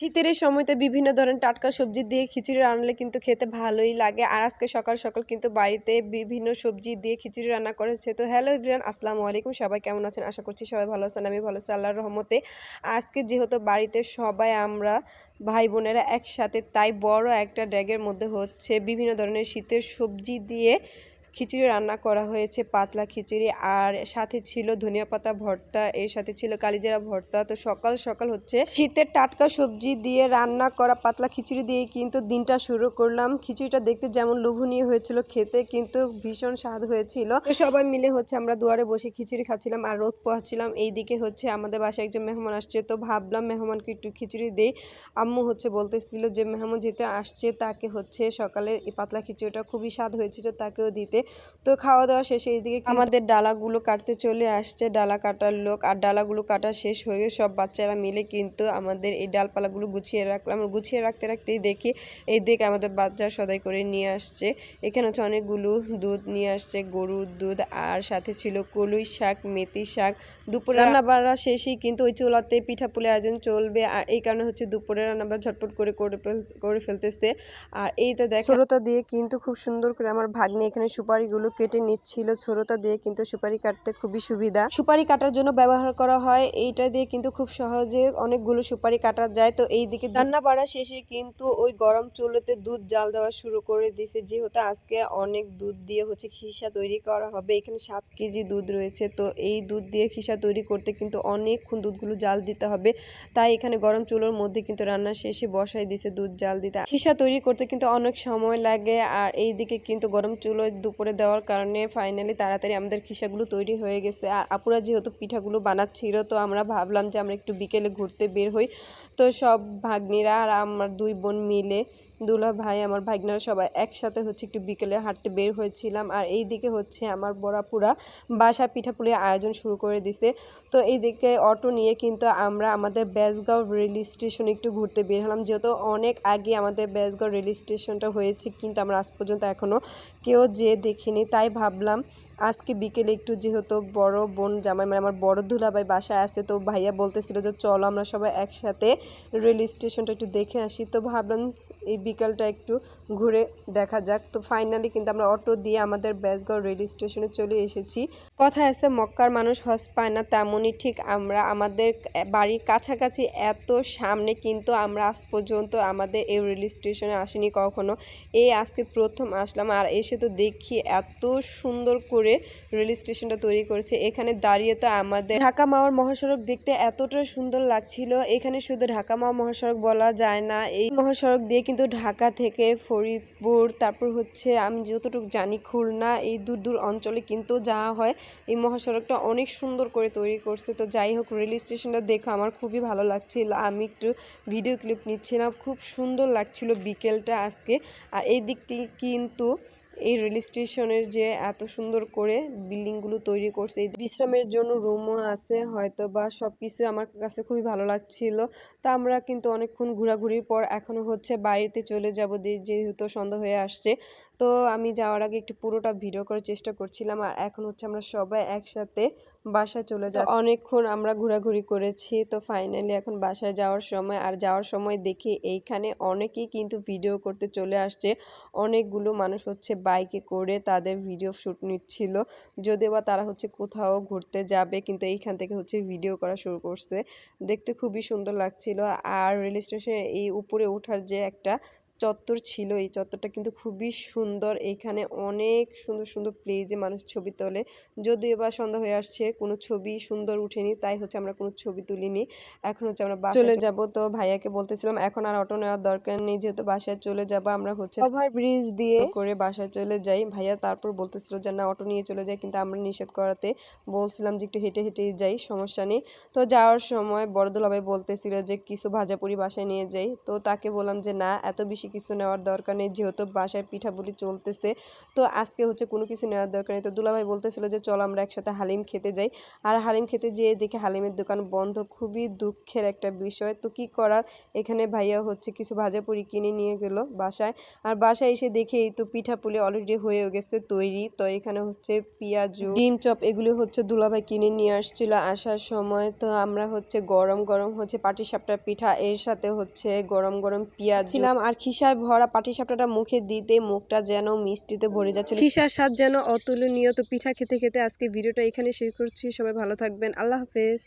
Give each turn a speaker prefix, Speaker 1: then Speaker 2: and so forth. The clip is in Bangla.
Speaker 1: শীতের এই সময়তে বিভিন্ন ধরনের টাটকা সবজি দিয়ে খিচুড়ি রান্নালে কিন্তু খেতে ভালোই লাগে। আর আজকে সকাল সকাল কিন্তু বাড়িতে বিভিন্ন সবজি দিয়ে খিচুড়ি রান্না করেছে। তো হ্যালো এভরিওয়ান, আসসালামু আলাইকুম। সবাই কেমন আছেন? আশা করছি সবাই ভালো আছেন। আমি ভালো আছি আল্লাহর রহমতে। আজকে যেহেতু বাড়িতে সবাই আমরা ভাই বোনেরা একসাথে, তাই বড় একটা ড্যাগের মধ্যে হচ্ছে বিভিন্ন ধরনের শীতের সবজি দিয়ে খিচুড়ি রান্না করা হয়েছে, পাতলা খিচুড়ি। আর সাথে ছিল ধনিয়া পাতা ভর্তা, এর সাথে ছিল কালিজিরা ভর্তা। তো সকাল সকাল হচ্ছে শীতের টাটকা সবজি দিয়ে রান্না করা পাতলা খিচুড়ি দিয়ে কিন্তু দিনটা শুরু করলাম। খিচুড়িটা দেখতে যেমন লোভনীয় হয়েছিল, খেতে কিন্তু ভীষণ স্বাদ হয়েছিল। তো সবাই মিলে হচ্ছে আমরা দুয়ারে বসে খিচুড়ি খাচ্ছিলাম আর রোদ পোহাচ্ছিলাম। এইদিকে হচ্ছে আমাদের বাসায় একজন মেহমান আসছে, তো ভাবলাম মেহমানকে একটু খিচুড়ি দেই। আম্মু হচ্ছে বলতেছিল যে মেহমান যেতে আসছে তাকে হচ্ছে সকালের এই পাতলা খিচুড়িটা খুবই স্বাদ হয়েছিল, তাকেও দিতে। তো খাওয়া দাওয়া শেষে এইদিকে আমাদের ডালাগুলো কাটতে চলে আসছে ডালা কাটার লোক। আর ডালাগুলো কাটা শেষ হয়ে সব বাচ্চারা মিলে কিন্তু আমাদের এই ডালপালাগুলো গুছিয়ে রাখলাম। গুছিয়ে রাখতে রাখতেই দেখি এই দিকে আমাদের বাচ্চারা সদাই করে নিয়ে আসছে। এখানে হচ্ছে অনেকগুলো দুধ নিয়ে আসছে, গরুর দুধ, আর সাথে ছিল কলুই শাক, মেথি শাক। দুপুরে রান্না বাড়া শেষেই কিন্তু ওই চুলাতে পিঠাপুলি আয়োজন চলবে। আর এই কারণে হচ্ছে দুপুরে রান্না বাড়া ঝটপট করে ফেলতেছে। আর এইটা দেখ ছোরতা দিয়ে কিন্তু খুব সুন্দর করে আমার ভাগ্নে এখানে সুপারিগুলো কেটে নিচ্ছিল। ছোরতা দিয়ে কিন্তু সুপারি কাটতে খুবই সুবিধা। সুপারি কাটার জন্য ব্যবহার করা হয়। এইটা দিয়ে কিন্তু খুব সহজে অনেকগুলো সুপারি কাটা যায়। তো এইদিকে রান্না বাড়া শেষে কিন্তু ওই গরম চুলোতে দুধ জাল দেওয়া শুরু করে দিয়েছে। যেহেতু আজকে অনেক দুধ দিয়ে হচ্ছে খিসা তৈরি করা হবে। এখানে 7 কেজি দুধ রয়েছে। তো এই দুধ দিয়ে খিসা তৈরি করতে কিন্তু অনেকক্ষণ দুধগুলো জাল দিতে হবে। তাই এখানে গরম চুলোর মধ্যে কিন্তু রান্না শেষে বসাই দিয়েছে দুধ জাল দিতে। খিসা তৈরি করতে কিন্তু অনেক সময় লাগে। আর এইদিকে কিন্তু গরম চুলো দুপুরে দেওয়ার কারণে ফাইনালি তাড়াতাড়ি আমাদের খিসাগুলো তৈরি হয়ে গেছে। আর আপুরা যেহেতু পিঠাগুলো বানাচ্ছিল, তো আমরা ভাবলাম যে আমরা একটু বিকেলে ঘুরতে বের হই। তো সব ভাগ্নিরা আর আমার 2 বোন মিলে, দুলা ভাই, আমার ভাগ্নারা সবাই একসাথে হচ্ছে একটু বিকেলে হাঁটতে বের হয়েছিলাম। আর এইদিকে হচ্ছে আমার বড়াপুরা বাসা পিঠাপুলির আয়োজন শুরু করে দিছে। তো এইদিকে অটো নিয়ে কিন্তু আমরা আমাদের বেজগাঁও রেল স্টেশনে একটু ঘুরতে বের হলাম। যেহেতু অনেক আগে আমাদের বেজগাঁও রেল স্টেশনটা হয়েছে, কিন্তু আমরা আজ পর্যন্ত এখনও কেউ যেয়ে দেখিনি। তাই ভাবলাম আজকে বিকেলে একটু, যেহেতু বড় বোন জামাই মানে আমার বড় দুলাভাই বাসায় আছে, তো ভাইয়া বলতেছিল যে চলো আমরা সবাই একসাথে রেল স্টেশনটা একটু দেখে আসি। তো ভাবলাম এই বিকালটা একটু ঘুরে দেখা যাক। তো ফাইনালি কিন্তু আমরা অটো দিয়ে আমাদের বেজগাঁও রেল স্টেশনে চলে এসেছি। কথা আছে মক্কার মানুষ হজ পায় না, তেমনই ঠিক আমরা আমাদের বাড়ির কাছাকাছি এত সামনে কিন্তু আমরা আজ পর্যন্ত আমাদের এই রেল স্টেশনে আসিনি কখনো। এই আজকে প্রথম আসলাম। আর এসে তো দেখি এত সুন্দর করে রেল স্টেশনটা তৈরি করেছে। এখানে দাঁড়িয়ে তো আমাদের ঢাকা মাওয়া মহাসড়ক দেখতে এতটা সুন্দর লাগছিল। এখানে শুধু ঢাকা মাওয়া মহাসড়ক বলা যায় না, এই মহাসড়ক দিয়ে কিন্তু ঢাকা থেকে ফরিদপুর, তারপর হচ্ছে আমি যতটুকু জানি খুলনা, এই দূর দূর অঞ্চলে কিন্তু যাওয়া হয়। এই মহাসড়কটা অনেক সুন্দর করে তৈরি করছে। তো যাই হোক, রেল স্টেশনটা দেখে আমার খুবই ভালো লাগছিল। আমি একটু ভিডিও ক্লিপ নিচ্ছিলাম, খুব সুন্দর লাগছিল বিকেলটা আজকে। আর এই দিকটি কিন্তু এই রেল স্টেশনের যে এত সুন্দর করে বিল্ডিংগুলো তৈরি করছে, বিশ্রামের জন্য রুমও আছে হয়তো বা, সব কিছু আমার কাছে খুবই ভালো লাগছিল। তো আমরা কিন্তু অনেকক্ষণ ঘোরাঘুরির পর এখনও হচ্ছে বাড়িতে চলে যাব, যেহেতু সন্ধ্যা হয়ে আসছে। তো আমি যাওয়ার আগে একটু পুরোটা ভিডিও করার চেষ্টা করছিলাম। আর এখন হচ্ছে আমরা সবাই একসাথে বাসায় চলে যাচ্ছি। অনেকক্ষণ আমরা ঘোরাঘুরি করেছি। তো ফাইনালি এখন বাসায় যাওয়ার সময়। আর যাওয়ার সময় দেখি এইখানে অনেকেই কিন্তু ভিডিও করতে চলে আসছে। অনেকগুলো মানুষ হচ্ছে বাইকে করে তাদের ভিডিও শ্যুট নিচ্ছিল, যদিও বা তারা হচ্ছে কোথাও ঘুরতে যাবে, কিন্তু এইখান থেকে হচ্ছে ভিডিও করা শুরু করছে। দেখতে খুবই সুন্দর লাগছিল। আর রেল স্টেশনে এই উপরে ওঠার যে একটা চত্বর ছিল, এই চত্বরটা কিন্তু খুবই সুন্দর। এখানে অনেক সুন্দর সুন্দর প্লেজে মানুষ ছবি তোলে। যদিও বা সন্ধ্যা হয়ে আসছে, কোনো ছবি সুন্দর উঠেনি, তাই হচ্ছে আমরা কোনো ছবি তুলিনি। এখন হচ্ছে আমরা বাসায় চলে যাব। তো ভাইয়াকে বলতেছিলাম এখন আর অটো নেওয়ার দরকার নেই, যেহেতু বাসায় চলে যাব। আমরা হচ্ছে ওভার ব্রিজ দিয়ে করে বাসায় চলে যাই। ভাইয়া তারপর বলতেছিল যে না, অটো নিয়ে চলে যাই, কিন্তু আমরা নিষেধ করাতে বলছিলাম যে একটু হেঁটে হেঁটেই যাই, সমস্যা নেই। তো যাওয়ার সময় বড় দুলাভাই বলতেছিল যে কিছু ভাজাপুরি বাসায় নিয়ে যাই। তো তাকে বললাম যে না, এত বেশি কিছু নেওয়ার দরকার নেই, যেহেতু বাসায় পিঠাপুলি চলতেছে। তো আজকে হচ্ছে কোনো কিছু নেওয়ার দরকার নেই। তো দুলাভাই বলতেছিল যে চলো আমরা একসাথে হালিম খেতে যাই। আর হালিম খেতে যেয়ে দেখি হালিমের দোকান বন্ধ, খুবই দুঃখের একটা বিষয়। তো কি করার, এখানে ভাইয়া হচ্ছে কিছু ভাজাপুরি কিনে নিয়ে গেল বাসায়। আর বাসায় এসে দেখি এই তো পিঠাপুলি অলরেডি হয়ে গেছে তৈরি। তো এখানে হচ্ছে পেঁয়াজু, ডিম চপ এগুলি হচ্ছে দুলাভাই কিনে নিয়ে আসছিল আসার সময়। তো আমরা হচ্ছে গরম গরম হচ্ছে পাটিসাপটা পিঠা, এর সাথে হচ্ছে গরম গরম পেঁয়াজ ছিলাম। আর খিসায় ভরা পাটিসাপটাটা মুখে দিতে মুখটা যেন মিষ্টিতে ভরে যাচ্ছিল, খিসার স্বাদ যেন অতুলনীয়। তো পিঠা খেতে খেতে আজকে ভিডিওটা এখানে শেষ করছি। সবাই ভালো থাকবেন, আল্লাহ হাফেজ।